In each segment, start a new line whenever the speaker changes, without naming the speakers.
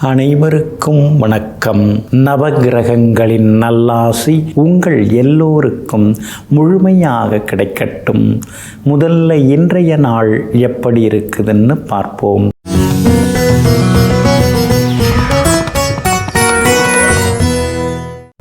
அனைவருக்கும் வணக்கம். நவகிரகங்களின் நல்லாசி உங்கள் எல்லோருக்கும் முழுமையாக கிடைக்கட்டும். முதல்ல இன்றைய நாள் எப்படி இருக்குதுன்னு பார்ப்போம்.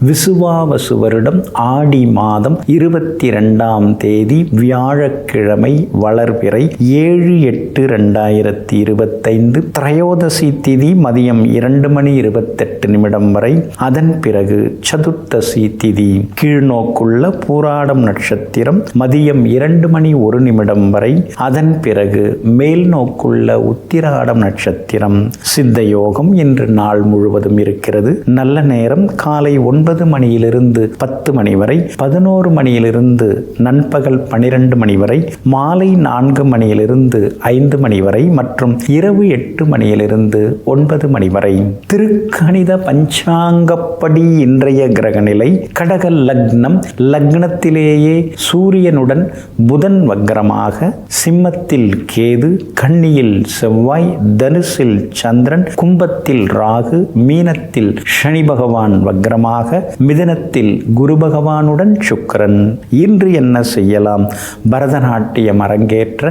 விசுவாவசு வருடம் ஆடி மாதம் 22ஆம் தேதி வியாழக்கிழமை வளர்பிறை 7/8/2025. திரையோதசி திதி மதியம் 2:28 வரை. அதன் பிறகு சதுர்த்தசி திதி. கீழ்நோக்குள்ள பூராடம் நட்சத்திரம் மதியம் 2:01 வரை. அதன் பிறகு மேல் நோக்குள்ள உத்திராடம் நட்சத்திரம். சித்த யோகம் இன்று நாள் முழுவதும் இருக்கிறது. நல்ல நேரம் காலை 9 மணியிலிருந்து 10 மணி வரை, 11 மணியிலிருந்து நண்பகல் 12 மணி வரை, மாலை 4 மணியிலிருந்து 5 மணி வரை மற்றும் இரவு 8 மணியிலிருந்து 9 மணி வரை. திருக்கணித பஞ்சாங்கப்படி இன்றைய கிரக நிலை கடக லக்னம். லக்னத்திலேயே சூரியனுடன் புதன் வக்ரமாக, சிம்மத்தில் கேது, கன்னியில் செவ்வாய், தனுசில் சந்திரன், கும்பத்தில் ராகு, மீனத்தில் சனி பகவான் வக்ரமாக, மிதுனத்தில் குரு பகவானுடன் சுக்கிரன். இன்று என்ன செய்யலாம்? பரதநாட்டியம் அரங்கேற்ற,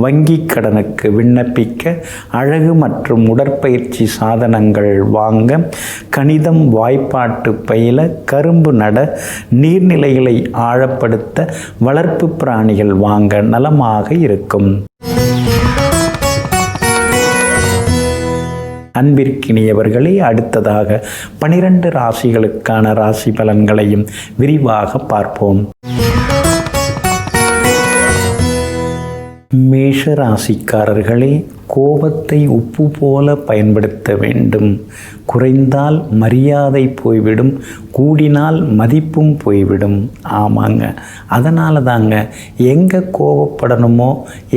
வங்கி கடனுக்கு விண்ணப்பிக்க, அழகு மற்றும் உடற்பயிற்சி சாதனங்கள் வாங்க, கணிதம் வாய்ப்பாட்டு பயில, கரும்பு நட, நீர்நிலைகளை ஆழப்படுத்த, வளர்ப்பு பிராணிகள் வாங்க நலமாக இருக்கும். அன்பிற்கினியவர்களே, அடுத்ததாக 12 ராசிகளுக்கான ராசி பலன்களையும் விரிவாக பார்ப்போம். மேஷ ராசிக்காரர்களே, கோபத்தை உப்பு போல பயன்படுத்த வேண்டும். குறைந்தால் மரியாதை போய்விடும், கூடினால் மதிப்பும் போய்விடும். ஆமாங்க, அதனால தாங்க எங்கே கோபப்படணுமோ,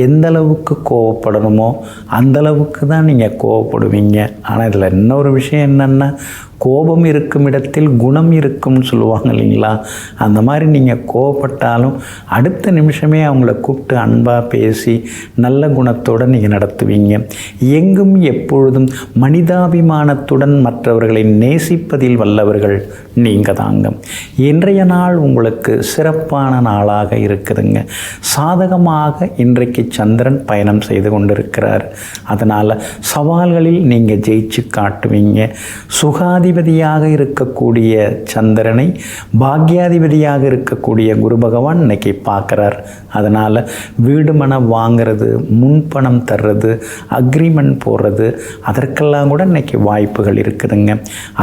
எந்தளவுக்கு கோபப்படணுமோ அந்தளவுக்கு தான் நீங்கள் கோபப்படுவீங்க. ஆனால் இதில் இன்னொரு விஷயம் என்னென்னா, கோபம் இருக்கும் இடத்தில் குணம் இருக்கும்னு சொல்லுவாங்க இல்லைங்களா? அந்த மாதிரி நீங்கள் கோபப்பட்டாலும் அடுத்த நிமிஷமே அவங்கள கூப்பிட்டு அன்பாக பேசி நல்ல குணத்தோடு நீங்கள் நடத்துவீங்க. எங்கும் எப்பொழுதும் மனிதாபிமானத்துடன் மற்றவர்களை நேசிப்பதில் வல்லவர்கள் நீங்கள் தாங்க. இன்றைய நாள் உங்களுக்கு சிறப்பான நாளாக இருக்குதுங்க. சாதகமாக இன்றைக்கு சந்திரன் பயணம் செய்து கொண்டிருக்கிறார். அதனால் சவால்களில் நீங்கள் ஜெயிச்சு காட்டுவீங்க. சுகாதிபதியாக இருக்கக்கூடிய சந்திரனை பாக்யாதிபதியாக இருக்கக்கூடிய குரு பகவான் இன்னைக்கு பார்க்குறார். அதனால் வீடு மனம் வாங்கிறது, முன்பணம் தர்றது, அக்ரிமெண்ட் போடுறது, அதற்கெல்லாம் கூட இன்னைக்கு வாய்ப்புகள் இருக்குதுங்க.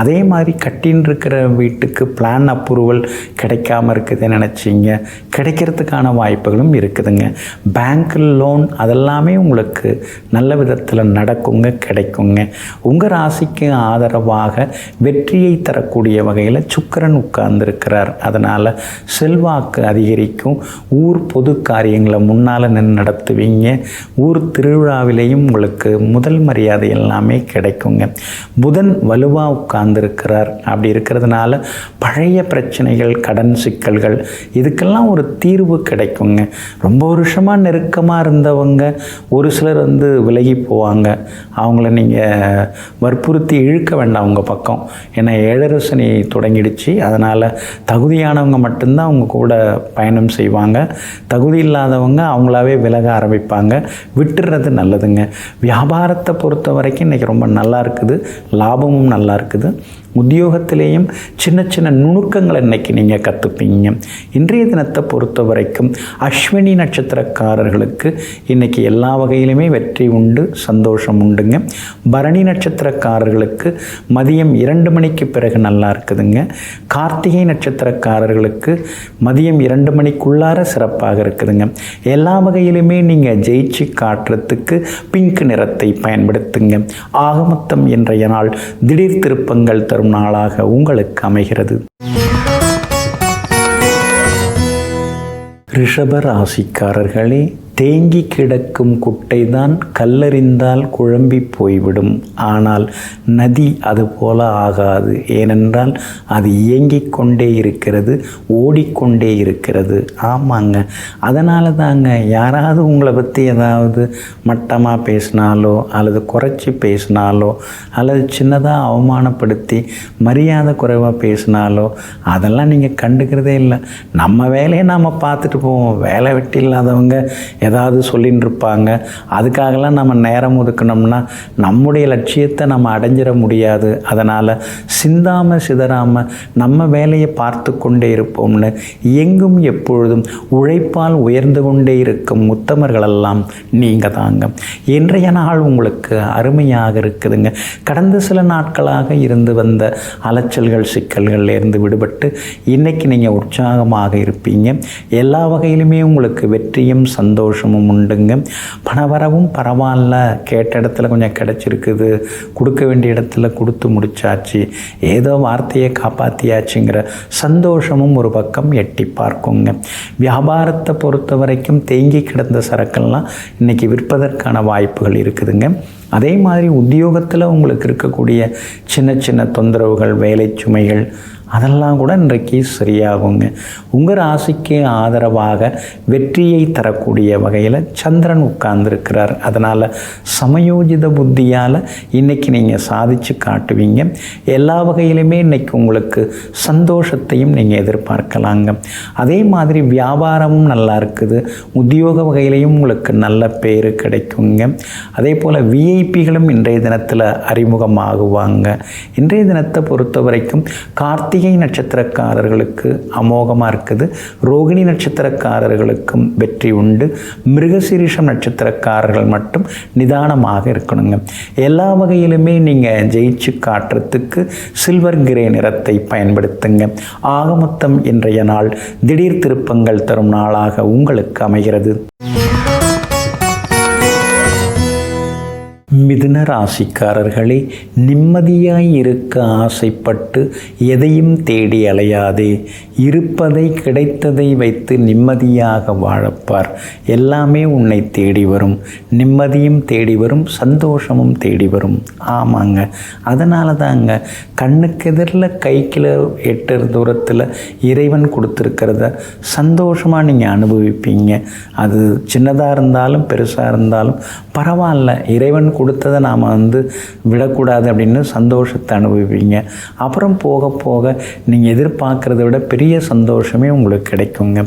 அதே மாதிரி கட்டின்னு இருக்கிற வீட்டுக்கு பிளான் அப்ரூவல் கிடைக்காம இருக்குதுன்னு நினச்சிங்க, கிடைக்கிறதுக்கான வாய்ப்புகளும் இருக்குதுங்க. பேங்க் லோன் அதெல்லாமே உங்களுக்கு நல்ல விதத்தில் நடக்குங்க, கிடைக்குங்க. உங்கள் ராசிக்கு ஆதரவாக வெற்றியை தரக்கூடிய வகையில் சுக்கிரன் உட்கார்ந்துருக்கிறார். அதனால் செல்வாக்கு அதிகரிக்கும். ஊர் பொது காரியங்களை முன்னால் நின்று நடத்துவீங்க. ஊர் திருவிழாவிலேயும் உங்களுக்கு முதல் மரியாதை எல்லாமே கிடைக்குங்க. புதன் வலுவாக உட்கார்ந்துருக்கிறார். அப்படி இருக்கிறதுனால பழைய பிரச்சனைகள், கடன் சிக்கல்கள், இதுக்கெல்லாம் ஒரு தீர்வு கிடைக்குங்க. ரொம்ப வருஷமாக நெருக்கமாக இருந்தவங்க ஒரு சிலர் விலகி போவாங்க. அவங்கள நீங்கள் வற்புறுத்தி இழுக்க வேண்டாம் உங்கள் பக்கம். ஏன்னா ஏழரசனி தொடங்கிடுச்சு. அதனால் தகுதியானவங்க மட்டும்தான் அவங்க கூட பயணம் செய்வாங்க. தகுதி இல்லாதவங்க அவங்களாவே விலக ஆரம்பிப்பாங்க. விட்டுறது நல்லதுங்க. வியாபாரத்தை பொறுத்த வரைக்கும் இன்றைக்கி ரொம்ப நல்லா இருக்குது. லாபமும் நல்லா இருக்குது. உத்தியோகத்திலேயும் சின்ன சின்ன நுணுக்கங்களை இன்றைக்கி நீங்கள் கற்றுப்பீங்க. இன்றைய தினத்தை பொறுத்த வரைக்கும் அஸ்வினி நட்சத்திரக்காரர்களுக்கு இன்றைக்கி எல்லா வகையிலுமே வெற்றி உண்டு, சந்தோஷம் உண்டுங்க. பரணி நட்சத்திரக்காரர்களுக்கு மதியம் 2 மணிக்கு பிறகு நல்லா இருக்குதுங்க. கார்த்திகை நட்சத்திரக்காரர்களுக்கு மதியம் 2 மணிக்குள்ளார சிறப்பாக இருக்குதுங்க. எல்லா வகையிலுமே நீங்கள் ஜெயிச்சு காட்டுறதுக்கு பிங்க் நிறத்தை பயன்படுத்துங்க. ஆகமொத்தம் இன்றைய நாள் திடீர் திருப்பங்கள் தரும் நாளாக உங்களுக்கு அமைகிறது. ரிஷப ராசிக்காரர்களே, தேங்கி கிடக்கும் குட்டை தான் கல்லறிந்தால் குழம்பி போய்விடும். ஆனால் நதி அதுபோல ஆகாது. ஏனென்றால் அது இயங்கிக் கொண்டே இருக்கிறது, ஓடிக்கொண்டே இருக்கிறது. ஆமாங்க, அதனால தாங்க யாராவது உங்களை பற்றி ஏதாவது மட்டமாக பேசினாலோ அல்லது குறைச்சி பேசினாலோ அல்லது சின்னதாக அவமானப்படுத்தி மரியாதை குறைவாக பேசினாலோ அதெல்லாம் நீங்கள் கண்டுக்கிறதே இல்லை. நம்ம வேலையை நாம் பார்த்துட்டு போவோம். வேலை வெட்டி இல்லாதவங்க ஏதாவது சொல்லின்னு இருப்பாங்க. அதுக்காகலாம் நம்ம நேரம் ஒதுக்கணும்னா நம்முடைய லட்சியத்தை நம்ம அடைஞ்சிட முடியாது. அதனால் சிந்தாமல் சிதறாமல் நம்ம வேலையை பார்த்து கொண்டே இருப்போம்னு எங்கும் எப்பொழுதும் உழைப்பால் உயர்ந்து கொண்டே இருக்கும் உத்தமர்களெல்லாம் நீங்கள் தாங்க. இன்றைய நாள் உங்களுக்கு அருமையாக இருக்குதுங்க. கடந்த சில நாட்களாக இருந்து வந்த அலைச்சல்கள் சிக்கல்கள்லேருந்து விடுபட்டு இன்றைக்கி நீங்கள் உற்சாகமாக இருப்பீங்க. எல்லா வகையிலுமே உங்களுக்கு வெற்றியும் சந்தோஷமும் உண்டுங்க. பணவரவும் பரவாயில்ல, கேட்ட இடத்துல கொஞ்சம் கிடச்சிருக்குது, கொடுக்க வேண்டிய இடத்துல கொடுத்து முடிச்சாச்சு, ஏதோ வார்த்தையை காப்பாற்றியாச்சுங்கிற சந்தோஷமும் ஒரு பக்கம் எட்டி பார்க்குங்க. வியாபாரத்தை பொறுத்த வரைக்கும் தேங்கி கிடந்த சரக்கெல்லாம் இன்றைக்கி விற்பதற்கான வாய்ப்புகள் இருக்குதுங்க. அதே மாதிரி உத்தியோகத்தில் உங்களுக்கு இருக்கக்கூடிய சின்ன சின்ன தொந்தரவுகள், வேலை சுமைகள் அதெல்லாம் கூட இன்றைக்கு சரியாகுங்க. உங்கள் ராசிக்கு ஆதரவாக வெற்றியை தரக்கூடிய வகையில் சந்திரன் உட்கார்ந்துருக்கிறார். அதனால் சமயோஜித புத்தியால் இன்றைக்கி நீங்கள் சாதித்து காட்டுவீங்க. எல்லா வகையிலுமே இன்றைக்கி உங்களுக்கு சந்தோஷத்தையும் நீங்கள் எதிர்பார்க்கலாங்க. அதே மாதிரி வியாபாரமும் நல்லா இருக்குது. உத்தியோக வகையிலையும் உங்களுக்கு நல்ல பேர் கிடைக்குங்க. அதே போல் விஐபிகளும் இன்றைய தினத்தில் அறிமுகமாகுவாங்க. இன்றைய தினத்தை பொறுத்த வரைக்கும் கார்த்திகை நட்சத்திரக்காரர்களுக்கு அமோகமாக இருக்குது. ரோகிணி நட்சத்திரக்காரர்களுக்கும் வெற்றி உண்டு. மிருகசீரிஷம் நட்சத்திரக்காரர்கள் மட்டும் நிதானமாக இருக்கணுங்க. எல்லா வகையிலுமே நீங்கள் ஜெயிச்சு காட்டுறதுக்கு சில்வர் கிரே நிறத்தை பயன்படுத்துங்க. ஆக மொத்தம் இன்றைய நாள் திடீர் திருப்பங்கள் தரும் நாளாக உங்களுக்கு அமைகிறது. மிதுன ராசிக்காரர்களே, நிம்மதியாய் இருக்க ஆசைப்பட்டு எதையும் தேடி அலையாதே. இருப்பதை கிடைத்ததை வைத்து நிம்மதியாக வாழப்பார். எல்லாமே உன்னை தேடி வரும். நிம்மதியும் தேடி வரும், சந்தோஷமும் தேடி வரும். ஆமாங்க, அதனால தாங்க கண்ணுக்கு எதிரில் கைக்கில் எட்டு தூரத்தில் இறைவன் கொடுத்துருக்கிறத சந்தோஷமாக நீங்கள் அனுபவிப்பீங்க. அது சின்னதாக இருந்தாலும் பெருசாக இருந்தாலும் பரவாயில்ல, இறைவன் கொடுத்ததை நாம் விடக்கூடாது அப்படின்னு சந்தோஷத்தை அனுபவிப்பீங்க. அப்புறம் போக போக நீங்கள் எதிர்பார்க்குறத விட பெரிய சந்தோஷமே உங்களுக்கு கிடைக்குங்க.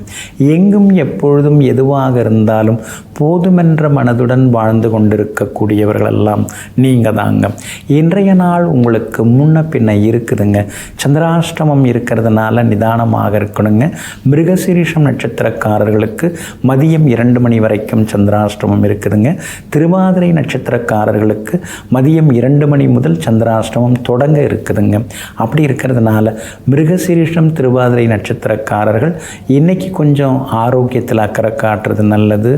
எங்கும் எப்பொழுதும் எதுவாக இருந்தாலும் போதுமென்ற மனதுடன் வாழ்ந்து கொண்டிருக்கக்கூடியவர்களெல்லாம் நீங்கள் தாங்க. இன்றைய நாள் உங்களுக்கு முன்ன பின்ன இருக்குதுங்க. சந்திராஷ்டமம் இருக்கிறதுனால நிதானமாக இருக்கணுங்க. மிருகசீரிஷம் நட்சத்திரக்காரர்களுக்கு மதியம் 2 மணி வரைக்கும் சந்திராஷ்டமம் இருக்குதுங்க. திருவாதிரை நட்சத்திரக்காரர்களுக்கு மதியம் 2 மணி முதல் சந்திராஷ்டமம் தொடங்க இருக்குதுங்க. அப்படி இருக்கிறதுனால மிருகசீரிஷம் திருவாதிரை நட்சத்திரக்காரர்கள் இன்றைக்கி கொஞ்சம் ஆரோக்கியத்தில் அக்கறை காட்டுறது நல்லது.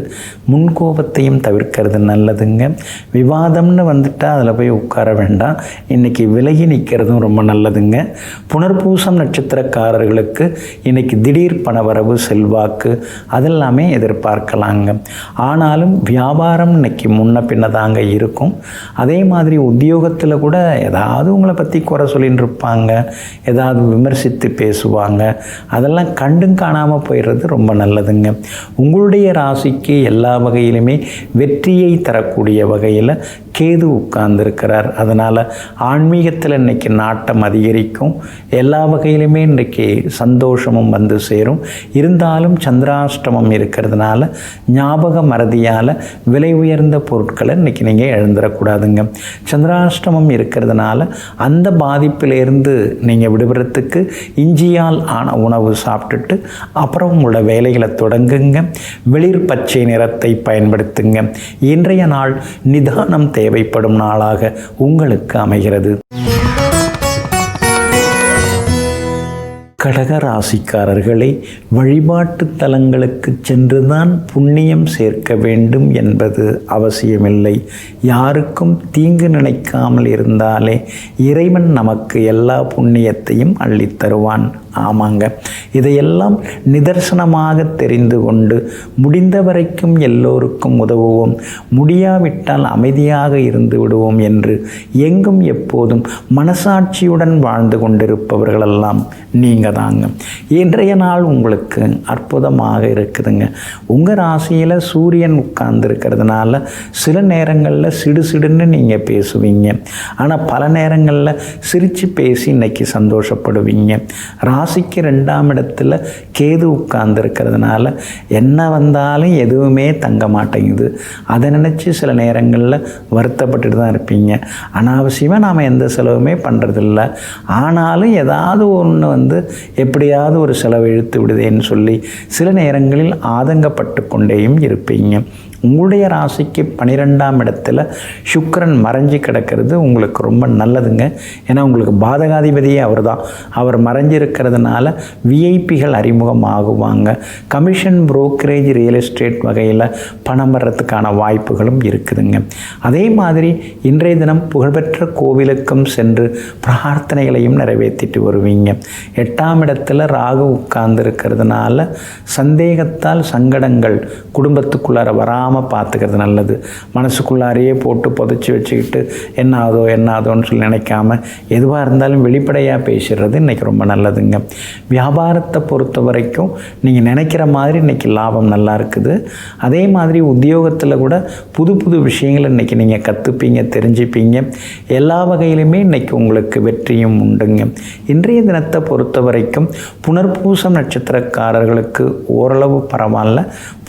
முன்கோபத்தையும் தவிர்க்கிறது நல்லதுங்க. விவாதம்னு வந்துட்டால் அதில் போய் உட்கார வேண்டாம். இன்றைக்கி விலகி நிற்கிறதும் ரொம்ப நல்லதுங்க. புனர்பூசம் நட்சத்திரக்காரர்களுக்கு இன்றைக்கி திடீர் பணவரவு, செல்வாக்கு அதெல்லாமே எதிர்பார்க்கலாங்க. ஆனாலும் வியாபாரம் இன்றைக்கி முன்ன பின்ன தாங்க இருக்கும். அதே மாதிரி உத்தியோகத்தில் கூட ஏதாவது உங்களை பற்றி குறை சொல்லின்னு இருப்பாங்க, ஏதாவது விமர்சித்து பேசுவாங்க. அதெல்லாம் கண்டும் காணாமல் போயிடுறது ரொம்ப நல்லதுங்க. உங்களுடைய ராசிக்கு எல்லா வகையிலுமே வெற்றியை தரக்கூடிய வகையில் கேது உட்கார்ந்துருக்கிறார். அதனால் ஆன்மீகத்தில் இன்றைக்கி நாட்டம் அதிகரிக்கும். எல்லா வகையிலுமே இன்றைக்கி சந்தோஷமும் வந்து சேரும். இருந்தாலும் சந்திராஷ்டமம் இருக்கிறதுனால ஞாபக மறதியால் விலை உயர்ந்த பொருட்களை இன்றைக்கி நீங்கள் எழுந்துடக்கூடாதுங்க. சந்திராஷ்டமம் இருக்கிறதுனால அந்த பாதிப்பிலேருந்து நீங்கள் விடுபடுறதுக்கு இஞ்சியால் ஆன உணவு சாப்பிட்டுட்டு அப்புறம் உங்களோட வேலைகளை தொடங்குங்க. வெளிர் பச்சை நிறத்தை பயன்படுத்துங்க. இன்றைய நாள் நிதானம் தேவைப்படும் நாளாக உங்களுக்கு அமைகிறது. கடக ராசிக்காரர்களை, வழிபாட்டு தலங்களுக்கு சென்றுதான் புண்ணியம் சேர்க்க வேண்டும் என்பது அவசியமில்லை. யாருக்கும் தீங்கு நினைக்காமல் இருந்தாலே இறைவன் நமக்கு எல்லா புண்ணியத்தையும் அள்ளித்தருவான். ஆமாங்க, இதையெல்லாம் நிதர்சனமாக தெரிந்து கொண்டு முடிந்த வரைக்கும் எல்லோருக்கும் உதவுவோம், முடியாவிட்டால் அமைதியாக இருந்து விடுவோம் என்று எங்கும் எப்போதும் மனசாட்சியுடன் வாழ்ந்து கொண்டிருப்பவர்களெல்லாம் நீங்கள் தாங்க. இன்றைய நாள் உங்களுக்கு அற்புதமாக இருக்குதுங்க. உங்கள் ராசியில் சூரியன் உட்கார்ந்து இருக்கிறதுனால சில நேரங்களில் சிடுசிடுன்னு நீங்கள் பேசுவீங்க. ஆனால் பல நேரங்களில் சிரித்து பேசி இன்னைக்கு சந்தோஷப்படுவீங்க. ராசிக்கு 2ஆம் இடத்துல கேது உட்கார்ந்து இருக்கிறதுனால என்ன வந்தாலும் எதுவுமே தங்க மாட்டேங்குது. அதை நினச்சி சில நேரங்களில் வருத்தப்பட்டுட்டு தான் இருப்பீங்க. அனாவசியமாக நாம் எந்த செலவுமே பண்ணுறதில்ல, ஆனாலும் ஏதாவது ஒன்று எப்படியாவது ஒரு செலவு இழுத்து விடுதேன்னு சொல்லி சில நேரங்களில் ஆதங்கப்பட்டு கொண்டேயும் இருப்பீங்க. உங்களுடைய ராசிக்கு 12ஆம் இடத்துல சுக்கிரன் மறைஞ்சி கிடக்கிறது உங்களுக்கு ரொம்ப நல்லதுங்க. ஏன்னா உங்களுக்கு பாதகாதிபதியே அவர் தான். அவர் மறைஞ்சிருக்கிறதுனால விஐபிகள் அறிமுகம் ஆகுவாங்க. கமிஷன், புரோக்கரேஜ், ரியல் எஸ்டேட் வகையில் பணம் வர்றதுக்கான வாய்ப்புகளும் இருக்குதுங்க. அதே மாதிரி இன்றைய தினம் புகழ்பெற்ற கோவிலுக்கும் சென்று பிரார்த்தனைகளையும் நிறைவேற்றிட்டு வருவீங்க. 8ஆம் இடத்துல ராகு உட்கார்ந்து இருக்கிறதுனால சந்தேகத்தால் சங்கடங்கள் குடும்பத்துக்குள்ளார வராமல் பார்த்துக்கிறது நல்லது. மனசுக்குள்ளாரையே போட்டு புதைச்சி வச்சுக்கிட்டு என்னாதோன்னு சொல்லி நினைக்காம எதுவாக இருந்தாலும் வெளிப்படையாக பேசுகிறது இன்றைக்கி ரொம்ப நல்லதுங்க. வியாபாரத்தை பொறுத்த வரைக்கும் நீங்கள் நினைக்கிற மாதிரி இன்றைக்கி லாபம் நல்லா இருக்குது. அதே மாதிரி உத்தியோகத்தில் கூட புது புது விஷயங்கள் இன்றைக்கி நீங்கள் கற்றுப்பீங்க, தெரிஞ்சுப்பீங்க. எல்லா வகையிலுமே இன்றைக்கி உங்களுக்கு வெற்றியும் உண்டுங்க. இன்றைய தினத்தை பொறுத்த வரைக்கும் புனர்பூசம் நட்சத்திரக்காரர்களுக்கு ஓரளவு பரவாயில்ல.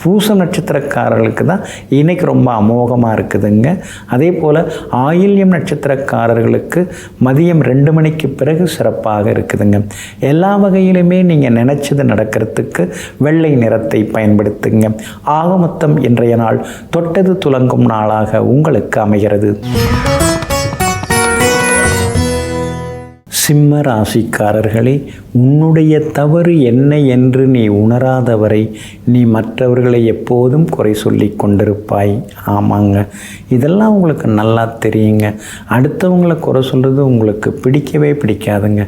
பூசம் நட்சத்திரக்காரர்களுக்கு தான் இன்றைக்கி ரொம்ப அமோகமாக இருக்குதுங்க. அதே போல் ஆயில்யம் நட்சத்திரக்காரர்களுக்கு மதியம் 2 மணிக்கு பிறகு சிறப்பாக இருக்குதுங்க. எல்லா வகையிலுமே நீங்கள் நினச்சது நடக்கிறதுக்கு வெள்ளை நிறத்தை பயன்படுத்துங்க. ஆக மொத்தம் இன்றைய நாள் தொட்டது துலங்கும் நாளாக உங்களுக்கு அமைகிறது. சிம்ம ராசிக்காரர்களே, உன்னுடைய தவறு என்ன என்று நீ உணராதவரை நீ மற்றவர்களை எப்போதும் குறை சொல்லி கொண்டிருப்பாய். ஆமாங்க, இதெல்லாம் உங்களுக்கு நல்லா தெரியுங்க. அடுத்தவங்களை குறை சொல்கிறது உங்களுக்கு பிடிக்கவே பிடிக்காதுங்க.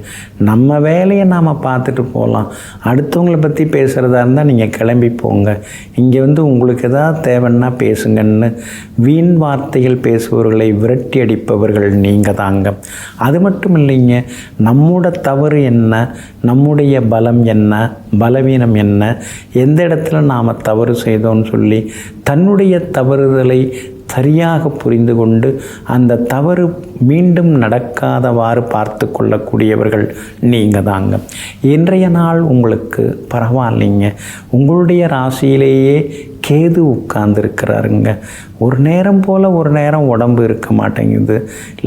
நம்ம வேலையை நாம் பார்த்துட்டு போகலாம். அடுத்தவங்களை பற்றி பேசுகிறதா இருந்தால் நீங்கள் கிளம்பி போங்க. இங்கே உங்களுக்கு எதாவது தேவைன்னா பேசுங்கன்னு வீண் வார்த்தைகள் பேசுபவர்களை விரட்டி அடிப்பவர்கள் நீங்கள் தாங்க. அது மட்டும் இல்லைங்க, நம்மோட தவறு என்ன, நம்முடைய பலம் என்ன, பலவீனம் என்ன, எந்த இடத்துல நாம் தவறு செய்தோன்னு சொல்லி தன்னுடைய தவறுதலை சரியாக புரிந்து கொண்டு அந்த தவறு மீண்டும் நடக்காதவாறு பார்த்து கொள்ளக்கூடியவர்கள் நீங்கள் தாங்க. இன்றைய நாள் உங்களுக்கு பரவாயில்லைங்க. உங்களுடைய ராசியிலேயே கேது உட்கார்ந்துருக்கிறாருங்க. ஒரு நேரம் போல் ஒரு நேரம் உடம்பு இருக்க மாட்டேங்குது.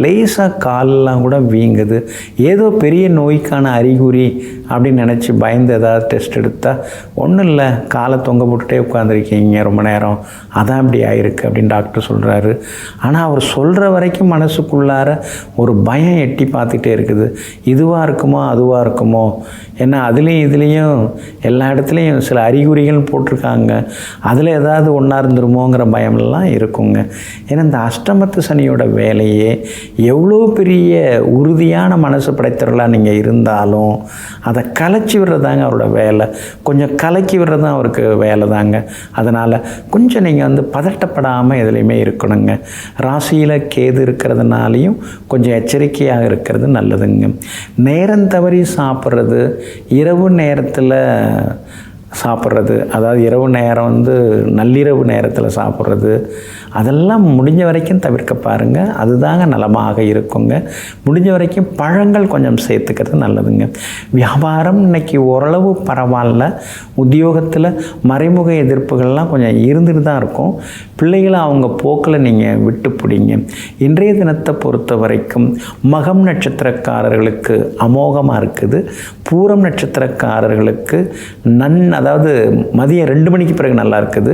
லேசாக காலெல்லாம் கூட வீங்குது. ஏதோ பெரிய நோய்க்கான அறிகுறி அப்படின்னு நினச்சி பயந்து ஏதாவது டெஸ்ட் எடுத்தால் ஒன்றும் இல்லை, காலை தொங்க போட்டுகிட்டே உட்காந்துருக்கீங்க ரொம்ப நேரம், அதான் இப்படி ஆயிருக்கு அப்படின்னு டாக்டர் சொல்கிறாரு. ஆனால் அவர் சொல்கிற வரைக்கும் மனசுக்குள்ளார ஒரு பயம் எட்டி பார்த்துட்டே இருக்குது. இதுவாக இருக்குமோ அதுவாக இருக்குமோ, ஏன்னா இதுலேயும் எல்லா இடத்துலையும் சில அறிகுறிகள் போட்டிருக்காங்க. அதில் ஏதாவது ஒன்றா இருந்துருமோங்கிற பயமெல்லாம் இருக்குங்க. ஏன்னா இந்த அஷ்டமத்து சனியோட வேலையே எவ்வளோ பெரிய உறுதியான மனசு படைத்தவர்களாக நீங்கள் இருந்தாலும் அதை கலைச்சி விடுறதாங்க அவரோட வேலை. கொஞ்சம் கலக்கி விடுறது தான் அவருக்கு வேலை தாங்க. அதனால் கொஞ்சம் நீங்கள் பதட்டப்படாமல் எதுலேயுமே இருக்கணுங்க. ராசியில் கேது இருக்கிறதுனாலையும் கொஞ்சம் எச்சரிக்கையாக இருக்கிறது நல்லதுங்க. நேரம் தவறி சாப்பிட்றது, இரவு நேரத்தில் சாப்பிட்றது, அதாவது இரவு நேரம் நள்ளிரவு நேரத்தில் சாப்பிட்றது, அதெல்லாம் முடிஞ்ச வரைக்கும் தவிர்க்க பாருங்கள். அதுதாங்க நலமாக இருக்குங்க. முடிஞ்ச வரைக்கும் பழங்கள் கொஞ்சம் சேர்த்துக்கிறது நல்லதுங்க. வியாபாரம் இன்றைக்கி ஓரளவு பரவாயில்ல. உத்தியோகத்தில் மறைமுக எதிர்ப்புகள்லாம் கொஞ்சம் இருந்துட்டு தான் இருக்கும். பிள்ளைகளை அவங்க போக்கில் நீங்கள் விட்டு பிடிங்க. இன்றைய தினத்தை பொறுத்த வரைக்கும் மகம் நட்சத்திரக்காரர்களுக்கு அமோகமாக இருக்குது. பூரம் நட்சத்திரக்காரர்களுக்கு அதாவது மதியம் 2 மணிக்கு பிறகு நல்லா இருக்குது.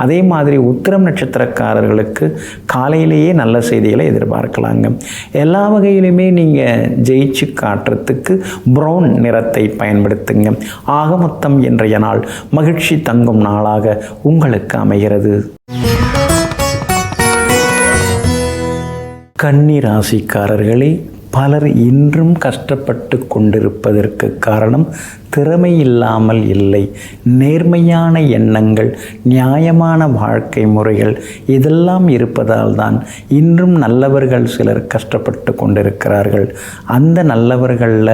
அதே மாதிரி உத்திரம் நட்சத்திரக்காரர்களுக்கு காலையிலேயே நல்ல செய்திகளை எதிர்பார்க்கலாங்க. எல்லா வகையிலுமே நீங்கள் ஜெயிச்சு காட்டுறதுக்கு ப்ரௌன் நிறத்தை பயன்படுத்துங்க. ஆக மொத்தம் இன்றைய நாள் மகிழ்ச்சி தங்கும் நாளாக உங்களுக்கு அமைகிறது. கன்னி ராசிக்காரர்களே, பலர் இன்றும் கஷ்டப்பட்டு கொண்டிருப்பதற்கு காரணம் திறமை இல்லாமல் இல்லை, நேர்மையான எண்ணங்கள், நியாயமான வாழ்க்கை முறைகள் இதெல்லாம் இருப்பதால் தான் இன்றும் நல்லவர்கள் சிலர் கஷ்டப்பட்டு கொண்டிருக்கிறார்கள். அந்த நல்லவர்களில்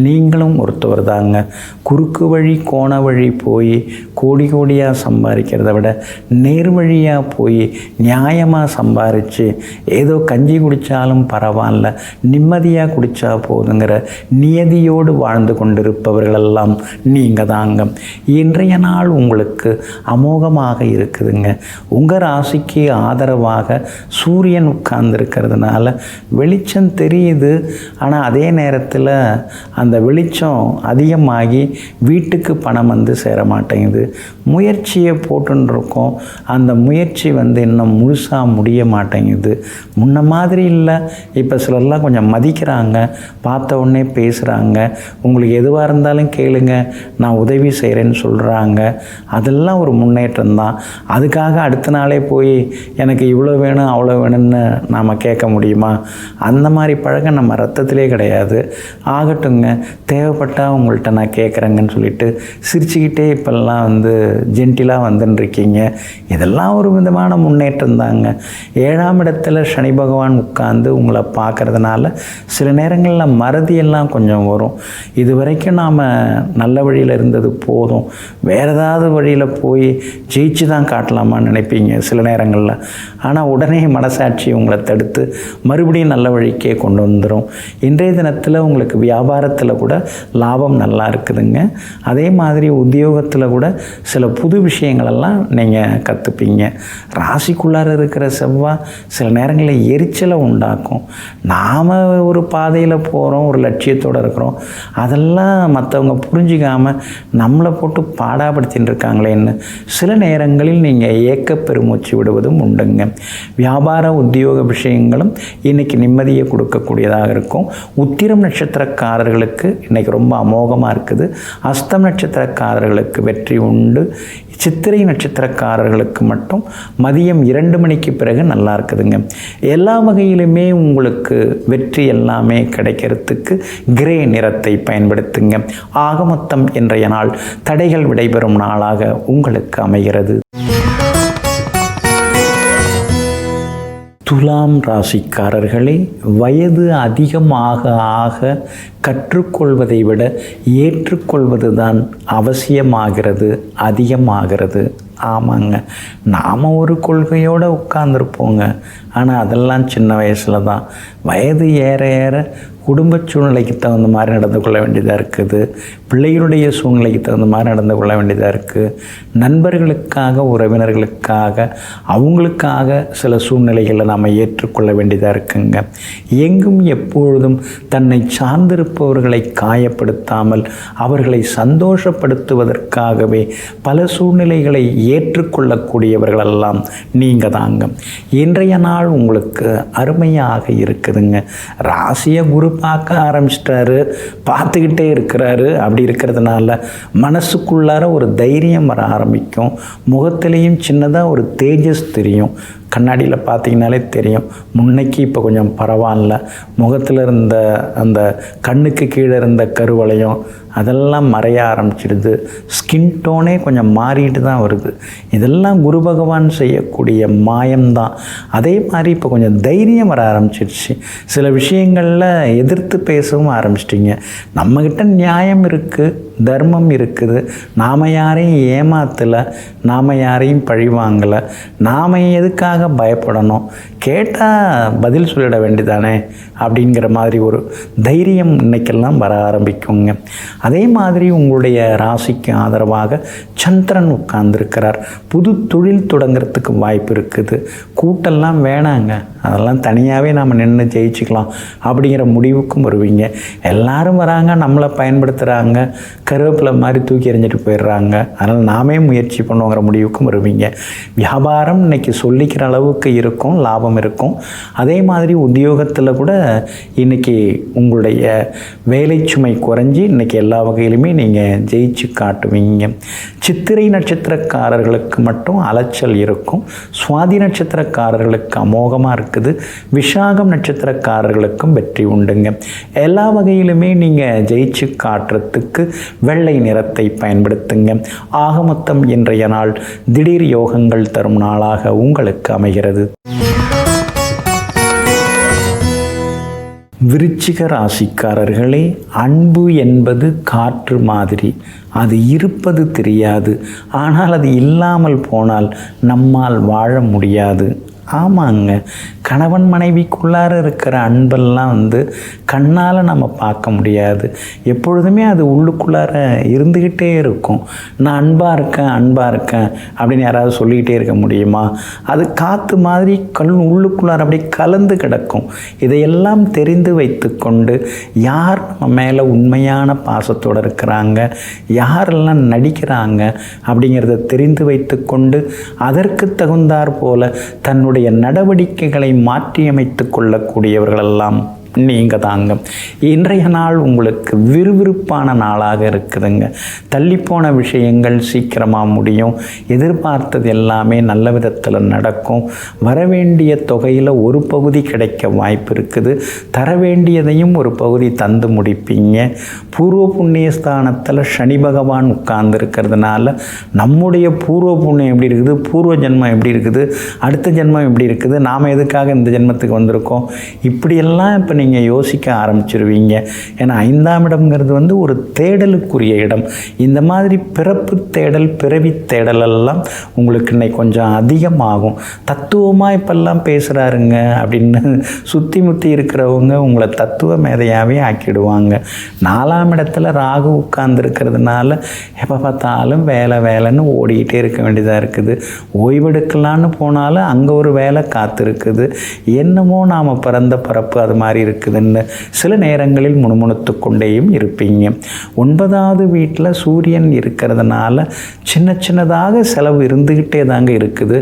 நீங்களும் ஒருத்தவர் தாங்க. குறுக்கு வழி கோண வழி போய் கோடி கோடியாக சம்பாதிக்கிறத விட நேர் வழியாக போய் நியாயமாக சம்பாதிச்சு ஏதோ கஞ்சி குடித்தாலும் பரவாயில்ல, நிம்மதியாக குடித்தா போதுங்கிற நியதியோடு வாழ்ந்து கொண்டிருப்பவர்களெல்லாம் நீங்கள் தாங்க. இன்றைய நாள் உங்களுக்கு அமோகமாக இருக்குதுங்க. உங்கள் ராசிக்கு ஆதரவாக சூரியன் உட்கார்ந்துருக்கிறதுனால வெளிச்சம் தெரியுது. ஆனால் அதே நேரத்தில் அந்த வெளிச்சம் அதிகமாகி வீட்டுக்கு பணம் வந்து சேர மாட்டேங்குது. முயற்சியை போட்டுருக்கோம், அந்த முயற்சி இன்னும் முழுசாக முடிய மாட்டேங்குது. முன்ன மாதிரி இல்லை. இப்போ சிலர்லாம் கொஞ்சம் மதிக்கிறாங்க, பார்த்த உடனே பேசுகிறாங்க, உங்களுக்கு எதுவாக இருந்தாலும் கேளுங்க, நான் உதவி செய்கிறேன்னு சொல்கிறாங்க. அதெல்லாம் ஒரு முன்னேற்றம் தான். அதுக்காக அடுத்த நாளே போய் எனக்கு இவ்வளோ வேணும் அவ்வளோ வேணும்னு நாம் கேட்க முடியுமா? அந்த மாதிரி பழக்கம் நம்ம ரத்தத்திலே கிடையாது. ஆகட்டுங்க, தேவைப்பட்டால் உங்கள்கிட்ட நான் கேட்குறேங்கன்னு சொல்லிட்டு சிரிச்சுக்கிட்டே இப்போல்லாம் ஜென்டிலாக வந்துட்டுருக்கீங்க. இதெல்லாம் ஒரு விதமான முன்னேற்றம் தாங்க. 7ஆம் இடத்துல சனி பகவான் உட்கார்ந்து உங்களை பார்க்கறதுனால சில நேரங்களில் மறதியெல்லாம் கொஞ்சம் வரும். இது வரைக்கும் நாம் நல்ல வழியில் இருந்தது போதும், வேறு ஏதாவது வழியில் போய் ஜெயிச்சு தான் காட்டலாமான்னு நினைப்பீங்க சில நேரங்களில். ஆனால் உடனே மனசாட்சி உங்களை தடுத்து மறுபடியும் நல்ல வழிக்கே கொண்டு வந்துடும். இன்றைய தினத்தில் உங்களுக்கு வியாபாரத்தில் கூட லாபம் நல்லா இருக்குதுங்க. அதே மாதிரி உத்தியோகத்தில் கூட சில புது விஷயங்களெல்லாம் நீங்கள் கற்றுப்பீங்க. ராசிக்குள்ளார இருக்கிற செவ்வாய் சில நேரங்களில் எரிச்சலை உண்டாக்கும். நாம் ஒரு பாதையில் போகிறோம், ஒரு லட்சியத்தோடு இருக்கிறோம், அதெல்லாம் மற்றவங்க புரிஞ்சிக்காமல் நம்மளை போட்டு பாடாப்படுத்தின்னு இருக்காங்களேன்னு சில நேரங்களில் நீங்கள் ஏக்க பெருமூச்சு விடுவதும் உண்டுங்க. வியாபார உத்தியோக விஷயங்களும் இன்றைக்கி நிம்மதியை கொடுக்கக்கூடியதாக இருக்கும். உத்திரம் நட்சத்திரக்காரர்களுக்கு இன்றைக்கி ரொம்ப அமோகமாக இருக்குது. அஸ்தம் நட்சத்திரக்காரர்களுக்கு வெற்றி உண்டு. சித்திரை நட்சத்திரக்காரர்களுக்கு மட்டும் மதியம் 2 மணிக்கு பிறகு நல்லா இருக்குதுங்க. எல்லா வகையிலுமே உங்களுக்கு வெற்றி எல்லாமே கிடைக்கிறதுக்கு கிரே நிறத்தை பயன்படுத்துங்க. ஆக மொத்தம் இன்றைய நாள் தடைகள் விடைபெறும் நாளாக உங்களுக்கு அமைகிறது. துலாம் ராசிக்காரர்களே, வயது அதிகமாக ஆக கற்றுக்கொள்வதை விட ஏற்றுக்கொள்வது தான் அவசியமாகிறது, அதிகமாகிறது. ஆமாங்க, நாம் ஒரு கொள்கையோடு உட்கார்ந்துருப்போங்க. ஆனால் அதெல்லாம் சின்ன வயசில் தான். வயது ஏற ஏற குடும்ப சூழ்நிலைக்கு தகுந்த மாதிரி நடந்து கொள்ள வேண்டியதாக இருக்குது. பிள்ளைகளுடைய சூழ்நிலைக்கு தகுந்த மாதிரி நடந்து கொள்ள வேண்டியதாக இருக்குது. நண்பர்களுக்காக, உறவினர்களுக்காக, அவங்களுக்காக சில சூழ்நிலைகளை நாம் ஏற்றுக்கொள்ள வேண்டியதாக இருக்குங்க. எங்கும் எப்பொழுதும் தன்னை சார்ந்திருப்பவர்களை காயப்படுத்தாமல் அவர்களை சந்தோஷப்படுத்துவதற்காகவே பல சூழ்நிலைகளை ஏற்றுக்கொள்ளக்கூடியவர்களெல்லாம் நீங்கள் தாங்க. இன்றைய நாள் உங்களுக்கு அருமையாக இருக்குதுங்க. ராசியை குரு பார்க்க ஆரம்பிச்சிட்டாரு, பார்த்துக்கிட்டே இருக்கிறாரு. அப்படி இருக்கிறதுனால மனசுக்குள்ளார ஒரு தைரியம் வர ஆரம்பிக்கும். முகத்திலையும் சின்னதாக ஒரு தேஜஸ் தெரியும். கண்ணாடியில் பார்த்தீங்கனாலே தெரியும். முன்னைக்கு இப்போ கொஞ்சம் பரவாயில்ல. முகத்தில் இருந்த அந்த கண்ணுக்கு கீழே இருந்த கருவளையம் அதெல்லாம் மறைய ஆரம்பிச்சிடுது. ஸ்கின் டோனே கொஞ்சம் மாறிட்டு தான் வருது. இதெல்லாம் குரு பகவான் செய்யக்கூடிய மாயம்தான். அதே மாதிரி இப்போ கொஞ்சம் தைரியம் வர ஆரம்பிச்சிடுச்சு. சில விஷயங்களில் எதிர்த்து பேசவும் ஆரம்பிச்சிட்டிங்க. நம்மக்கிட்ட நியாயம் இருக்குது, தர்மம் இருக்குது. நாம் யாரையும் ஏமாற்றலை, நாம் யாரையும் பழிவாங்கலை. நாம் எதுக்காக பயப்படணும்? கேட்டால் பதில் சொல்லிட வேண்டியதானே அப்படிங்கிற மாதிரி ஒரு தைரியம் இன்னைக்கெல்லாம் வர ஆரம்பிக்குங்க. அதே மாதிரி உங்களுடைய ராசிக்கு ஆதரவாக சந்திரன் உட்கார்ந்துருக்கிறார். புது தொழில் தொடங்கிறதுக்கு வாய்ப்பு இருக்குது. கூட்டெல்லாம் வேணாங்க, அதெல்லாம் தனியாகவே நாம் நின்று ஜெயிச்சுக்கலாம் அப்படிங்கிற முடிவுக்கும் வருவீங்க. எல்லாரும் வராங்க, நம்மளை பயன்படுத்துகிறாங்க, கருவேப்பிலை மாதிரி தூக்கி எறிஞ்சிட்டு போயிடுறாங்க, அதனால் நாமே முயற்சி பண்ணுவோங்கிற முடிவுக்கும் வருவீங்க. வியாபாரம் இன்றைக்கி சொல்லிக்கிற அளவுக்கு இருக்கும், லாபம் இருக்கும். அதே மாதிரி உத்தியோகத்தில் கூட இன்றைக்கி உங்களுடைய வேலை சுமை குறைஞ்சி இன்றைக்கி எல்லா வகையிலுமே நீங்கள் ஜெயிச்சு காட்டுவீங்க. சித்திரை நட்சத்திரக்காரர்களுக்கு மட்டும் அலைச்சல் இருக்கும். சுவாதி நட்சத்திரக்காரர்களுக்கு அமோகமாக இருக்குது. விஷாகம் நட்சத்திரக்காரர்களுக்கும் வெற்றி உண்டுங்க. எல்லா வகையிலுமே நீங்கள் ஜெயிச்சு காட்டுறதுக்கு வெள்ளை நிறத்தை பயன்படுத்துங்க. ஆக மொத்தம் இன்றைய நாள் திடீர் யோகங்கள் தரும் நாளாக உங்களுக்கு அமைகிறது. விருச்சிக ராசிக்காரர்களே, அன்பு என்பது காற்று மாதிரி. அது இருப்பது தெரியாது, ஆனால் அது இல்லாமல் போனால் நம்மால் வாழ முடியாது. ஆமாங்க, கணவன் மனைவிக்குள்ளார இருக்கிற அன்பெல்லாம் கண்ணால் நம்ம பார்க்க முடியாது. எப்பொழுதுமே அது உள்ளுக்குள்ளார இருந்துக்கிட்டே இருக்கும். நான் அன்பாக இருக்கேன் அப்படின்னு யாராவது சொல்லிக்கிட்டே இருக்க முடியுமா? அது காற்று மாதிரி உள்ளுக்குள்ளார அப்படியே கலந்து கிடக்கும். இதையெல்லாம் தெரிந்து வைத்து கொண்டு யார் நம்ம மேலே உண்மையான பாசத்தோடு இருக்கிறாங்க, யாரெல்லாம் நடிக்கிறாங்க அப்படிங்கிறத தெரிந்து வைத்து கொண்டு அதற்கு தகுந்தாற் போல தன்னுடைய நடவடிக்கைகளை மாற்றியமைத்து கொள்ளக்கூடியவர்களெல்லாம் நீங்கள் தாங்க. இன்றைய நாள் உங்களுக்கு விறுவிறுப்பான நாளாக இருக்குதுங்க. தள்ளிப்போன விஷயங்கள் சீக்கிரமாக முடியும். எதிர்பார்த்தது எல்லாமே நல்ல விதத்தில் நடக்கும். வரவேண்டிய தொகையில் ஒரு பகுதி கிடைக்க வாய்ப்பு இருக்குது. தர வேண்டியதையும் ஒரு பகுதி தந்து முடிப்பீங்க. பூர்வ புண்ணிய ஸ்தானத்தில் சனி பகவான் உட்கார்ந்து இருக்கிறதுனால நம்முடைய பூர்வ புண்ணியம் எப்படி இருக்குது, பூர்வ ஜென்மம் எப்படி இருக்குது, அடுத்த ஜென்மம் எப்படி இருக்குது, நாம் எதுக்காக இந்த ஜென்மத்துக்கு வந்திருக்கோம், இப்படியெல்லாம் இப்போ நீங்கள் யோசிக்க ஆரம்பிச்சிருவீங்க. ஏன்னா 5ஆம் இடம்ங்கிறது ஒரு தேடலுக்குரிய இடம். இந்த மாதிரி பிறப்பு தேடல், பிறவி தேடலெல்லாம் உங்களுக்கு இன்னைக்கு கொஞ்சம் அதிகமாகும். தத்துவமாக இப்பெல்லாம் பேசுகிறாருங்க அப்படின்னு சுற்றி முற்றி இருக்கிறவங்க உங்களை தத்துவ மேதையாகவே ஆக்கிடுவாங்க. 4ஆம் இடத்துல ராகு உட்கார்ந்துருக்கிறதுனால எப்போ பார்த்தாலும் வேலைன்னு ஓடிக்கிட்டே இருக்க வேண்டியதாக இருக்குது. ஓய்வெடுக்கலான்னு போனாலும் அங்கே ஒரு வேலை காத்திருக்குது. என்னமோ நாம் பிறந்த பரப்பு அது மாதிரி இருக்குதுன்னு சில நேரங்களில் முணுமுணுத்து கொண்டேயும் இருப்பீங்க. 9வது வீட்டில் சூரியன் இருக்கிறதுனால சின்னதாக செலவு இருந்துக்கிட்டே தாங்க இருக்குது.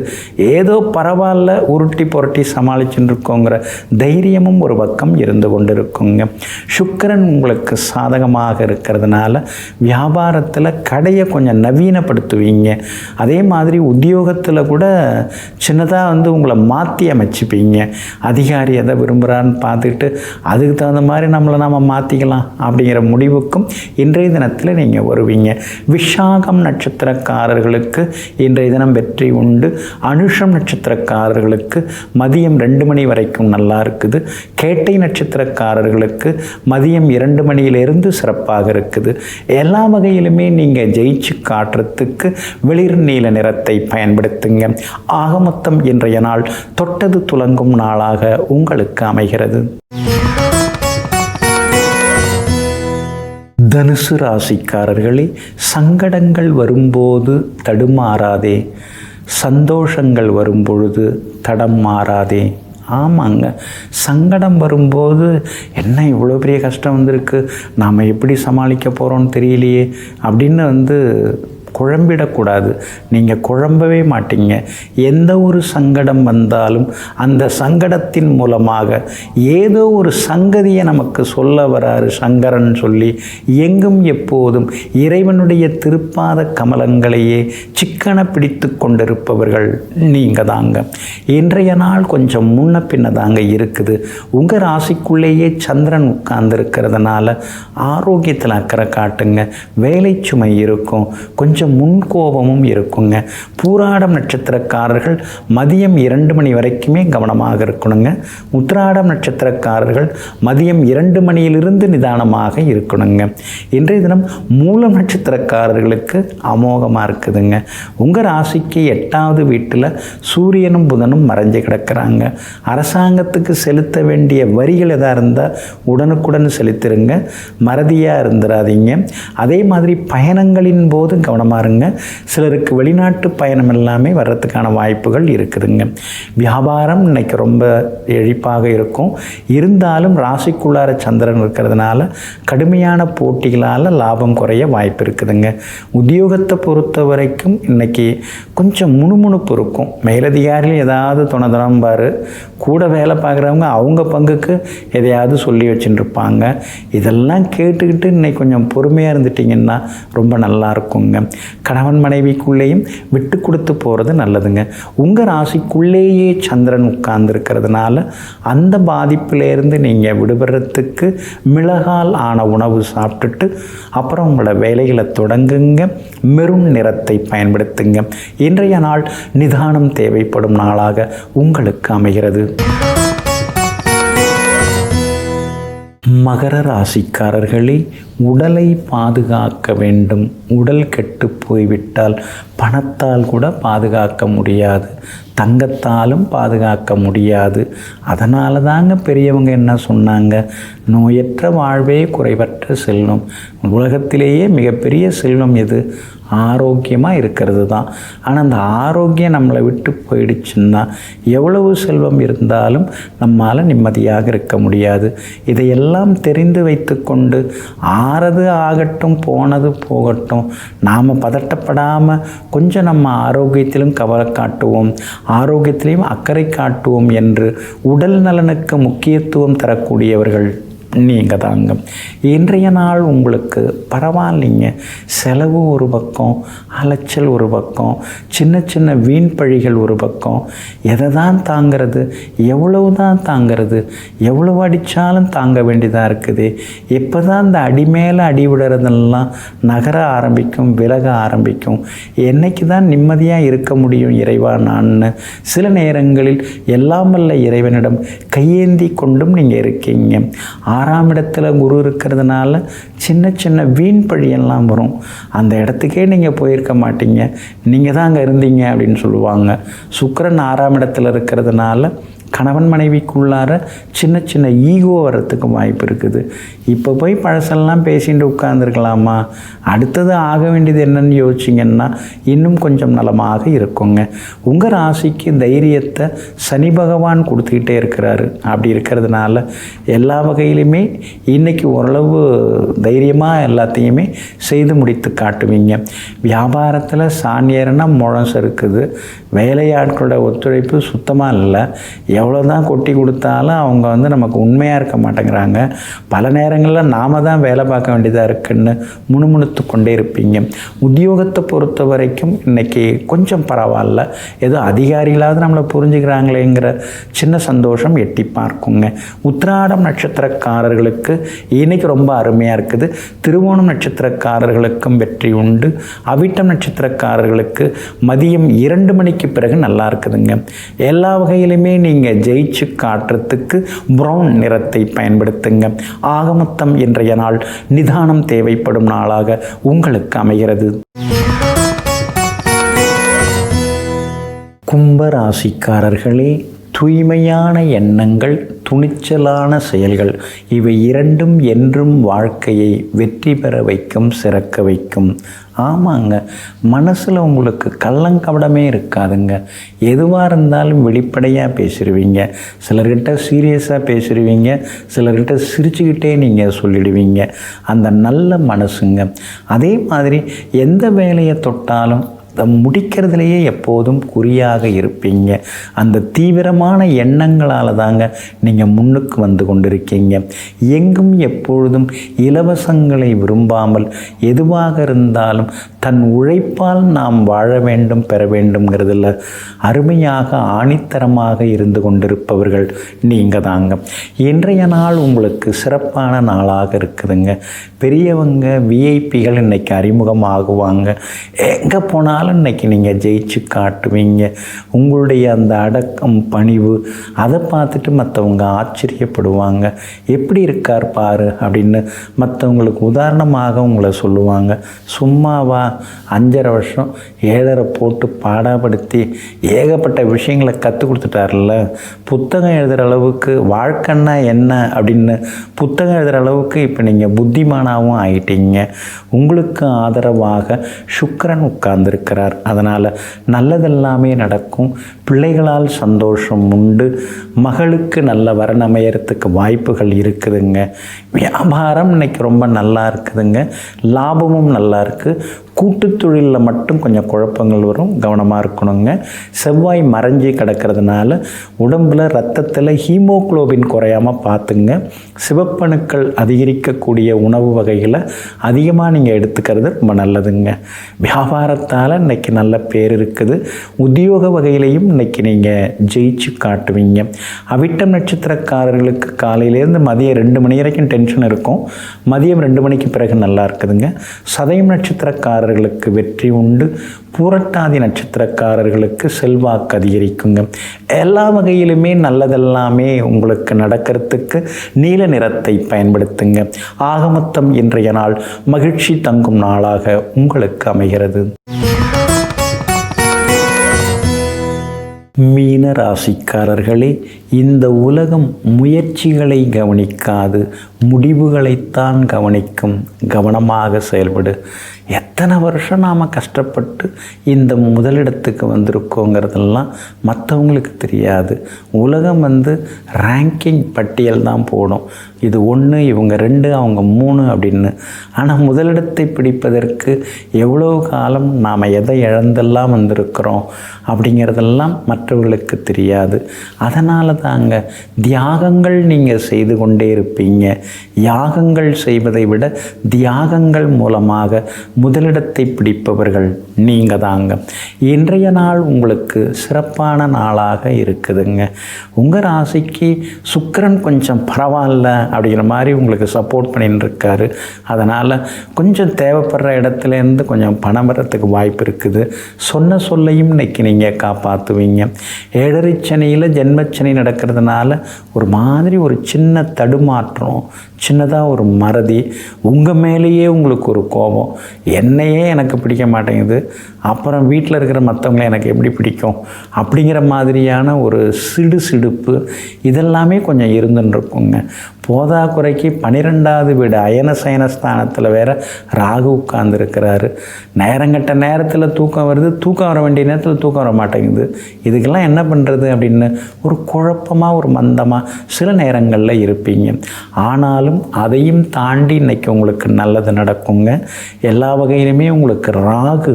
ஏதோ பரவாயில்ல, உருட்டி புரட்டி சமாளிச்சுட்டு இருக்கோங்கிற தைரியமும் ஒரு பக்கம் இருந்து கொண்டு இருக்குங்க. சுக்கிரன் உங்களுக்கு சாதகமாக இருக்கிறதுனால வியாபாரத்தில் கடையை கொஞ்சம் நவீனப்படுத்துவீங்க. அதே மாதிரி உத்தியோகத்தில் கூட சின்னதாக உங்களை மாற்றி அமைச்சிப்பீங்க. அதிகாரி எதை விரும்புகிறான்னு பார்த்துட்டு அதுக்கு தகுந்த மாதிரி நம்ம மாற்றிக்கலாம் அப்படிங்கிற முடிவுக்கும் இன்றைய தினத்தில் நீங்கள் வருவீங்க. விஷாகம் நட்சத்திரக்காரர்களுக்கு இன்றைய தினம் வெற்றி உண்டு. அனுஷம் நட்சத்திரக்காரர்களுக்கு மதியம் 2 மணி வரைக்கும் நல்லா இருக்குது. கேட்டை நட்சத்திரக்காரர்களுக்கு மதியம் 2 மணியிலிருந்து சிறப்பாக இருக்குது. எல்லா வகையிலுமே நீங்கள் ஜெயிச்சு காட்டுறதுக்கு வெளிர் நீல நிறத்தை பயன்படுத்துங்க. ஆக மொத்தம் இன்றைய நாள் தொட்டது துலங்கும் நாளாக உங்களுக்கு அமைகிறது. தனுசு ராசிக்காரர்களே, சங்கடங்கள் வரும்போது தடுமாறாதே, சந்தோஷங்கள் வரும்பொழுது தடம் மாறாதே. ஆமாங்க, சங்கடம் வரும்போது என்ன இவ்வளோ பெரிய கஷ்டம் வந்திருக்கு, நாம் எப்படி சமாளிக்க போகிறோன்னு தெரியலையே அப்படின்னு குழம்பிடக்கூடாது. நீங்கள் குழம்பவே மாட்டீங்க. எந்த ஒரு சங்கடம் வந்தாலும் அந்த சங்கடத்தின் மூலமாக ஏதோ ஒரு சங்கதியை நமக்கு சொல்ல வராரு சங்கரன் சொல்லி எங்கும் எப்போதும் இறைவனுடைய திருப்பாத கமலங்களையே சிக்கன பிடித்து கொண்டிருப்பவர்கள் நீங்கள் தாங்க. இன்றைய நாள் கொஞ்சம் முன்ன பின்ன தாங்க இருக்குது. உங்கள் ராசிக்குள்ளேயே சந்திரன் உட்கார்ந்து இருக்கிறதுனால ஆரோக்கியத்தில் அக்கறை காட்டுங்க. வேலை சுமை இருக்கும், கொஞ்சம் முன்கோபமும் இருக்குங்க. பூராடம் நட்சத்திரக்காரர்கள் மதியம் 2 மணி வரைக்குமே கவனமாக இருக்கணுங்க. உத்திராடம் நட்சத்திரக்காரர்கள் மதியம் 2 மணியிலிருந்து நிதானமாக இருக்கணுங்க. இன்றைய தினம் மூலம் நட்சத்திரக்காரர்களுக்கு அமோகமாக இருக்குதுங்க. உங்கள் ராசிக்கு 8வது வீட்டில் சூரியனும் புதனும் மறைஞ்சு கிடக்கிறாங்க. அரசாங்கத்துக்கு செலுத்த வேண்டிய வரிகள் எதாக இருந்தால் உடனுக்குடன் செலுத்திருங்க, மறதியாக இருந்துடாதீங்க. அதே மாதிரி பயணங்களின் போது கவனமாக இருங்க. சிலருக்கு வெளிநாட்டு பயணம் எல்லாமே வர்றதுக்கான வாய்ப்புகள் இருக்குதுங்க. வியாபாரம் இன்னைக்கு ரொம்ப எழிப்பாக இருக்கும். இருந்தாலும் ராசிக்குள்ளார சந்திரன் இருக்கிறதுனால கடுமையான போட்டிகளால் லாபம் குறைய வாய்ப்பு இருக்குதுங்க. உத்தியோகத்தை பொறுத்த வரைக்கும் இன்னைக்கு கொஞ்சம் முணுமுணுப்பு இருக்கும். மேலதிகாரிகள் ஏதாவது துணதனம்பார், கூட வேலை பார்க்குறவங்க அவங்க பங்குக்கு எதையாவது சொல்லி வச்சுட்டு இருப்பாங்க. இதெல்லாம் கேட்டுக்கிட்டு இன்னைக்கு கொஞ்சம் பொறுமையாக இருந்துட்டிங்கன்னா ரொம்ப நல்லா இருக்குங்க. கணவன் மனைவிக்குள்ளேயும் விட்டு கொடுத்து போகிறது நல்லதுங்க. உங்கள் ராசிக்குள்ளேயே சந்திரன் உட்கார்ந்துருக்கிறதுனால அந்த பாதிப்பிலேருந்து நீங்கள் விடுபடுறதுக்கு மிளகால் ஆன உணவு சாப்பிட்டுட்டு அப்புறம் உங்களோட வேலைகளை தொடங்குங்க. மெரூன் நிறத்தை பயன்படுத்துங்க. இன்றைய நாள் நிதானம் தேவைப்படும் நாளாக உங்களுக்கு அமைகிறது. மகர ராசிக்காரர்களே, உடலை பாதுகாக்க வேண்டும். உடல் கெட்டு போய்விட்டால் பணத்தால் கூட பாதுகாக்க முடியாது, தங்கத்தாலும் பாதுகாக்க முடியாது. அதனால தாங்க பெரியவங்க என்ன சொன்னாங்க, நோயற்ற வாழ்வே குறைவற்ற செல்வம். உலகத்திலேயே மிகப்பெரிய செல்வம் எது? ஆரோக்கியமாக இருக்கிறது தான். ஆனால் அந்த ஆரோக்கியம் நம்மளை விட்டு போயிடுச்சுன்னா எவ்வளவு செல்வம் இருந்தாலும் நம்மால் நிம்மதியாக இருக்க முடியாது. இதையெல்லாம் தெரிந்து வைத்து கொண்டு ஆறது ஆகட்டும், போனது போகட்டும், நாம் பதட்டப்படாமல் கொஞ்சம் நம்ம ஆரோக்கியத்திலும் கவலை காட்டுவோம், ஆரோக்கியத்திலையும் அக்கறை காட்டுவோம் என்று உடல் நலனுக்கு முக்கியத்துவம் தரக்கூடியவர்கள் நீங்கள் தாங்க. இன்றைய நாள் உங்களுக்கு பரவாயில்லைங்க. செலவு ஒரு பக்கம், அலைச்சல் ஒரு பக்கம், சின்ன சின்ன வீண் பழிகள் ஒரு பக்கம். எதை தான் தாங்கிறது? எவ்வளவு தான் தாங்கிறது? எவ்வளவு அடித்தாலும் தாங்க வேண்டியதாக இருக்குது. எப்போ தான் இந்த அடி மேலே அடி விடுறதெல்லாம் நகர ஆரம்பிக்கும், விலக ஆரம்பிக்கும்? என்றைக்கு தான் நிம்மதியாக இருக்க முடியும் இறைவா நான்னு சில நேரங்களில் எல்லாம் வல்ல இறைவனிடம் கையேந்தி கொண்டும் நீங்கள் இருக்கீங்க. 6ஆம் இடத்துல குரு இருக்கிறதுனால சின்ன சின்ன வீண் பழியெல்லாம் வரும். அந்த இடத்துக்கே நீங்கள் போயிருக்க மாட்டீங்க, நீங்கள் தான் அங்கே இருந்தீங்க அப்படின்னு சொல்லுவாங்க. சுக்கிரன் 6ஆம் இடத்துல இருக்கிறதுனால கணவன் மனைவிக்குள்ளார சின்ன சின்ன ஈகோ வர்றதுக்கு வாய்ப்பு இருக்குது. இப்போ போய் பழசெல்லாம் பேசிட்டு உட்கார்ந்துருக்கலாமா? அடுத்தது ஆக வேண்டியது என்னன்னு யோசிச்சிங்கன்னா இன்னும் கொஞ்சம் நலமாக இருக்குங்க. உங்கள் ராசிக்கு தைரியத்தை சனி பகவான் கொடுத்துக்கிட்டே இருக்கிறாரு. அப்படி இருக்கிறதுனால எல்லா வகையிலுமே இன்றைக்கி ஓரளவு தைரியமாக எல்லாத்தையுமே செய்து முடித்து காட்டுவீங்க. வியாபாரத்தில் சாணியர்னா முழசு இருக்குது. வேலையாட்களோட ஒத்துழைப்பு சுத்தமாக இல்லை. எவ்வளோ தான் கொட்டி கொடுத்தாலும் அவங்க நமக்கு உண்மையாக இருக்க மாட்டேங்கிறாங்க. பல நேரங்களில் நாம் தான் வேலை பார்க்க வேண்டியதாக இருக்குன்னு முணுமுணுத்து கொண்டே இருப்பீங்க. உத்தியோகத்தை பொறுத்த வரைக்கும் இன்றைக்கி கொஞ்சம் பரவாயில்ல, ஏதோ அதிகாரிகளாவது நம்மளை புரிஞ்சுக்கிறாங்களேங்கிற சின்ன சந்தோஷம் எட்டி பார்க்குங்க. உத்திராடம் நட்சத்திரக்காரர்களுக்கு இன்றைக்கி ரொம்ப அருமையாக இருக்குது. திருவோணம் நட்சத்திரக்காரர்களுக்கும் வெற்றி உண்டு. அவிட்டம் நட்சத்திரக்காரர்களுக்கு மதியம் 2 மணிக்கு பிறகு நல்லா இருக்குதுங்க. எல்லா வகையிலுமே நீங்கள் ஜெயிச்சு காட்டுறதுக்கு பிரவுன் நிறத்தை பயன்படுத்துங்க. ஆகமொத்தம் இன்றைய நாள் நிதானம் தேவைப்படும் நாளாக உங்களுக்கு அமைகிறது. கும்பராசிக்காரர்களே, தூய்மையான எண்ணங்கள், துணிச்சலான செயல்கள், இவை இரண்டும் என்றும் வாழ்க்கையை வெற்றி பெற வைக்கும், சிறக்க வைக்கும். ஆமாங்க, மனசில் உங்களுக்கு கள்ளங்கபடமே இருக்காதுங்க. எதுவாக இருந்தாலும் வெளிப்படையாக பேசிடுவீங்க. சிலர்கிட்ட சீரியஸாக பேசிடுவீங்க, சிலர்கிட்ட சிரிச்சுக்கிட்டே நீங்கள் சொல்லிடுவீங்க. அந்த நல்ல மனசுங்க. அதே மாதிரி எந்த வேலையை தொட்டாலும் முடிக்கிறதுலையே எப்போதும் குறியாக இருப்பீங்க. அந்த தீவிரமான எண்ணங்களால் தாங்க நீங்கள் முன்னுக்கு வந்து கொண்டிருக்கீங்க. எங்கும் எப்பொழுதும் இலவசங்களை விரும்பாமல் எதுவாக இருந்தாலும் தன் உழைப்பால் நாம் வாழ வேண்டும், பெற வேண்டும்ங்கிறதுல அருமையாக ஆணித்தரமாக இருந்து கொண்டிருப்பவர்கள் நீங்கள் தாங்க. இன்றைய நாள் உங்களுக்கு சிறப்பான நாளாக இருக்குதுங்க. பெரியவங்க விஐபிகள் இன்றைக்கி அறிமுகமாகுவாங்க. எங்கே போனாலும் இன்றைக்கி நீங்கள் ஜெயிச்சு காட்டுவீங்க. உங்களுடைய அந்த அடக்கம், பணிவு, அதை பார்த்துட்டு மற்றவங்க ஆச்சரியப்படுவாங்க. எப்படி இருக்கார் பாரு அப்படின்னு மற்றவங்களுக்கு உதாரணமாக உங்களை சொல்லுவாங்க. சும்மாவா 5.5 வருஷம் 7.5 போட்டு பாடாப்படுத்தி ஏகப்பட்ட விஷயங்களை கற்றுக் கொடுத்துட்டார்ல, புத்தகம் எழுதுகிற அளவுக்கு வாழ்க்கைன்னா என்ன அப்படின்னு புத்தகம் எழுதுகிற அளவுக்கு இப்போ நீங்கள் புத்திமானாகவும் ஆயிட்டீங்க. உங்களுக்கு ஆதரவாக சுக்கிரன் உட்கார்ந்துருக்கிறார். அதனால் நல்லதெல்லாமே நடக்கும். பிள்ளைகளால் சந்தோஷம் உண்டு. மகளுக்கு நல்ல வரன் அமையறதுக்கு வாய்ப்புகள் இருக்குதுங்க. வியாபாரம் இன்னைக்கு ரொம்ப நல்லா இருக்குதுங்க. லாபமும் நல்லா இருக்குது. கூட்டுத் தொழிலில் மட்டும் கொஞ்சம் குழப்பங்கள் வரும், கவனமாக இருக்கணுங்க. செவ்வாய் மறைஞ்சி கிடக்கிறதுனால உடம்பில் ரத்தத்தில் ஹீமோகுளோபின் குறையாமல் பார்த்துங்க. சிவப்பணுக்கள் அதிகரிக்கக்கூடிய உணவு வகைகளை அதிகமாக நீங்கள் எடுத்துக்கிறது ரொம்ப நல்லதுங்க. வியாபாரத்தால் இன்றைக்கி நல்ல பேர் இருக்குது. உத்தியோக வகையிலையும் இன்றைக்கி நீங்கள் ஜெயிச்சு காட்டுவீங்க. அவிட்டம் நட்சத்திரக்காரர்களுக்கு காலையிலேருந்து மதியம் 2 மணி வரைக்கும் டென்ஷன் இருக்கும். மதியம் 2 மணிக்கு பிறகு நல்லா இருக்குதுங்க. சதயம் நட்சத்திரக்காரர்களுக்கு வெற்றி உண்டு. பூரட்டாதி நட்சத்திரக்காரர்களுக்கு செல்வாக்கு அதிகரிக்குங்க. எல்லா வகையிலுமே நல்லதெல்லாமே உங்களுக்கு நடக்கிறதுக்கு நீல நிறத்தை பயன்படுத்துங்க. ஆகமொத்தம் இன்றைய நாள் மகிழ்ச்சி தங்கும் நாளாக உங்களுக்கு அமைகிறது. மீன ராசிக்காரர்களே, இந்த உலகம் முயற்சிகளை கவனிக்காது, முடிவுகளைத்தான் கவனிக்கும். கவனமாக செயல்படு. எத்தனை வருஷம் நாம் கஷ்டப்பட்டு இந்த முதலிடத்துக்கு வந்திருக்கோங்கிறதெல்லாம் மற்றவங்களுக்கு தெரியாது. உலகம் ரேங்கிங் பட்டியல் தான் போடும். இது 1, இவங்க 2, அவங்க 3 அப்படின்னு. ஆனால் முதலிடத்தை பிடிப்பதற்கு எவ்வளோ காலம் நாம் எதை இழந்தெல்லாம் வந்திருக்கிறோம் அப்படிங்கிறதெல்லாம் மற்றவர்களுக்கு தெரியாது. அதனால தாங்க தியாகங்கள் நீங்கள் செய்து கொண்டே இருப்பீங்க. யாகங்கள் செய்வதை விட தியாகங்கள் மூலமாக முதலிடத்தை பிடிப்பவர்கள் நீங்கள் தாங்க. இன்றைய நாள் உங்களுக்கு சிறப்பான நாளாக இருக்குதுங்க. உங்கள் ராசிக்கு சுக்கிரன் கொஞ்சம் பரவாயில்ல அப்படிங்கிற மாதிரி உங்களுக்கு சப்போர்ட் பண்ணின்னு இருக்காரு. அதனால் கொஞ்சம் தேவைப்படுற இடத்துலேருந்து கொஞ்சம் பணம் வரத்துக்கு வாய்ப்பு இருக்குது. சொன்ன சொல்லையும் இன்றைக்கி நீங்கள் காப்பாற்றுவீங்க. ஏழரைச்சனியில் ஜென்மச்சனி நடக்கிறதுனால ஒரு மாதிரி ஒரு சின்ன தடுமாற்றம், சின்னதாக ஒரு மறதி, உங்கள் மேலேயே உங்களுக்கு ஒரு கோபம். என்னையே எனக்கு பிடிக்க மாட்டேங்குது, அப்புறம் வீட்டில் இருக்கிற மற்றவங்கள எனக்கு எப்படி பிடிக்கும் அப்படிங்கிற மாதிரியான ஒரு சிடுசிடுப்பு இதெல்லாமே கொஞ்சம் இருந்துருக்குங்க. போதா குறைக்கு 12வது வீடு அயன சயனஸ்தானத்தில் வேறு ராகு உட்கார்ந்துருக்கிறாரு. நேரங்கட்ட நேரத்தில் தூக்கம் வருது, தூக்கம் வர வேண்டிய நேரத்தில் தூக்கம் வர மாட்டேங்குது. இதுக்கெல்லாம் என்ன பண்ணுறது அப்படின்னு ஒரு குழப்பமாக ஒரு மந்தமாக சில நேரங்களில் இருப்பீங்க. ஆனாலும் அதையும் தாண்டி இன்றைக்கி உங்களுக்கு நல்லது நடக்குங்க. எல்லா வகையிலுமே உங்களுக்கு ராகு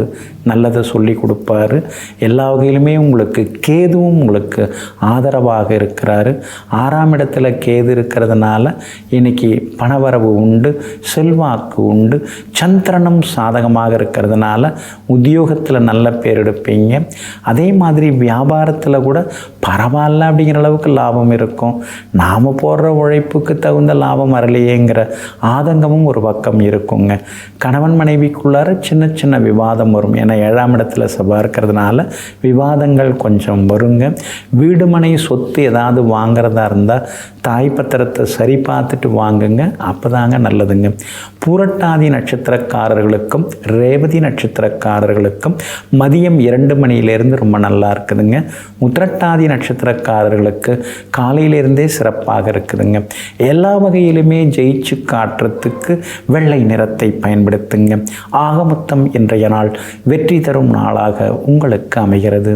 நல்லதை சொல்லி கொடுப்பாரு. எல்லா வகையிலுமே உங்களுக்கு கேதுவும் உங்களுக்கு ஆதரவாக இருக்கிறாரு. 6ஆம் இடத்துல கேது இருக்கிறதுனால இன்னைக்கு பணவரவு உண்டு, செல்வாக்கு உண்டு. சந்திரனும் சாதகமாக இருக்கிறதுனால உத்தியோகத்தில் நல்ல பேர் எடுப்பீங்க. அதே மாதிரி வியாபாரத்தில் கூட பரவாயில்ல அப்படிங்கிற அளவுக்கு லாபம் இருக்கும். நாம் போடுற உழைப்புக்கு தகுந்த லாபம் வரலையேங்கிற ஆதங்கமும் ஒரு பக்கம் இருக்குங்க. கணவன் மனைவிக்குள்ளார சின்ன சின்ன விவாதம் வரும். ஏன்னா 7ஆம் இடத்துல செவ்வாய் இருக்கிறதுனால விவாதங்கள் கொஞ்சம் வருங்க. வீடு மனை சொத்து ஏதாவது வாங்கிறதா இருந்தால் தாய் பத்திரத்தை சரி பார்த்துட்டு வாங்குங்க, அப்போ தாங்க நல்லதுங்க. பூரட்டாதி நட்சத்திரக்காரர்களுக்கும் ரேவதி நட்சத்திரக்காரர்களுக்கும் மதியம் 2 மணியிலேருந்து ரொம்ப நல்லா இருக்குதுங்க. உத்திரட்டாதி நட்சத்திரக்காரர்களுக்கு காலையிலேருந்தே சிறப்பாக இருக்குதுங்க. எல்லா வகையிலுமே ஜெயிச்சு காட்டுறதுக்கு வெள்ளை நிறத்தை பயன்படுத்துங்க. ஆக மொத்தம் இன்றைய நாள் வெற்றி தரும் நாளாக உங்களுக்கு அமைகிறது.